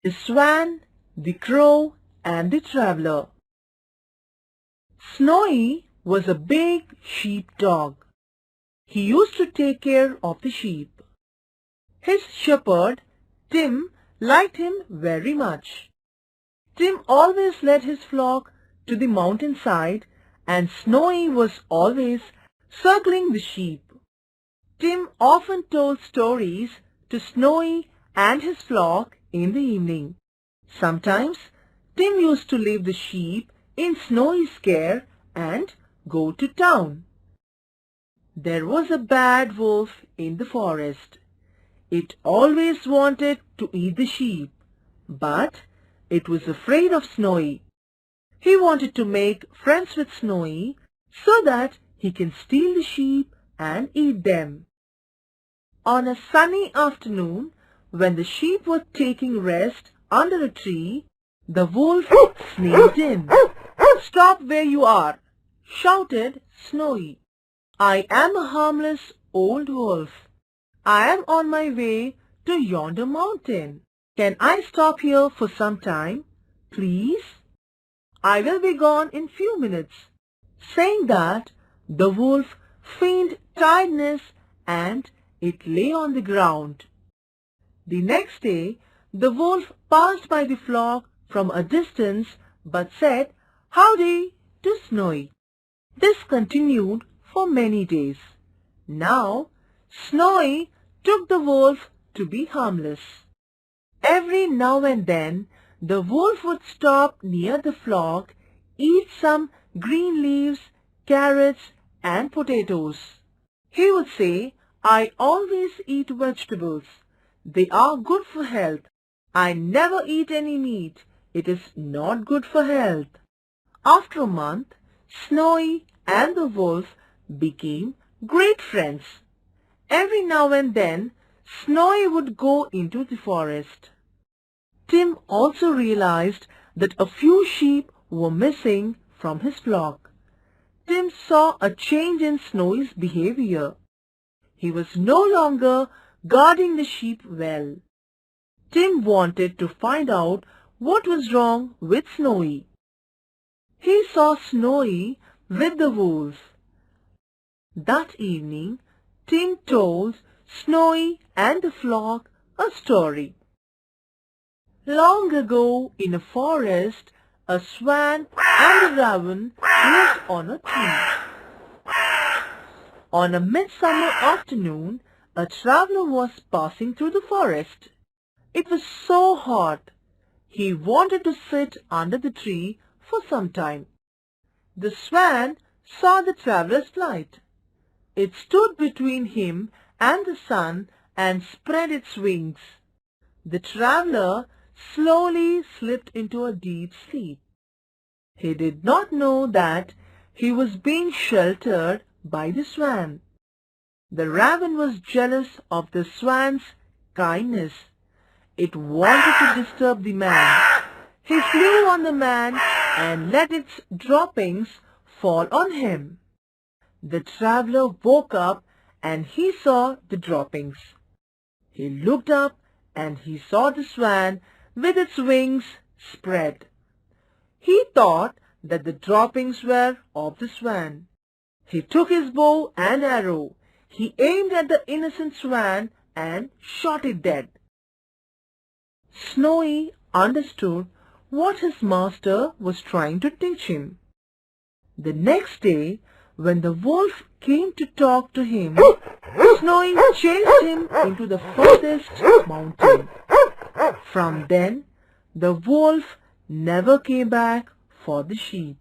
The Swan, the Crow, and the Traveler. Snowy was a big sheepdog. He used to take care of the sheep. His shepherd, Tim, liked him very much. Tim always led his flock to the mountainside, and Snowy was always circling the sheep. Tim often told stories to Snowy and his flock in the evening. Sometimes Tim used to leave the sheep in Snowy's care and go to town. There was a bad wolf in the forest. It always wanted to eat the sheep, but it was afraid of Snowy. He wanted to make friends with Snowy so that he can steal the sheep and eat them. On a sunny afternoon, when the sheep were taking rest under a tree, the wolf sneaked in. "Stop where you are!" shouted Snowy. "I am a harmless old wolf. I am on my way to yonder mountain. Can I stop here for some time, please? I will be gone in few minutes." Saying that, the wolf feigned tiredness and it lay on the ground. The next day, the wolf passed by the flock from a distance but said "Howdy" to Snowy. This continued for many days. Now, Snowy took the wolf to be harmless. Every now and then, the wolf would stop near the flock, eat some green leaves, carrots, and potatoes. He would say, "I always eat vegetables. They are good for health. I never eat any meat. It is not good for health." After a month, Snowy and the wolf became great friends. Every now and then, Snowy would go into the forest. Tim also realized that a few sheep were missing from his flock. Tim saw a change in Snowy's behavior. He was no longer guarding the sheep well. Tim wanted to find out what was wrong with Snowy. He saw Snowy with the wolf. That evening, Tim told Snowy and the flock a story. Long ago in a forest, a swan and a raven lived on a tree. On a midsummer afternoon, a traveler was passing through the forest. It was so hot. He wanted to sit under the tree for some time. The swan saw the traveler's plight. It stood between him and the sun and spread its wings. The traveler slowly slipped into a deep sleep. He did not know that he was being sheltered by the swan. The raven was jealous of the swan's kindness. It wanted to disturb the man. He flew on the man and let its droppings fall on him. The traveler woke up and he saw the droppings. He looked up and he saw the swan with its wings spread. He thought that the droppings were of the swan. He took his bow and arrow. He aimed at the innocent swan and shot it dead. Snowy understood what his master was trying to teach him. The next day, when the wolf came to talk to him, Snowy chased him into the furthest mountain. From then, the wolf never came back for the sheep.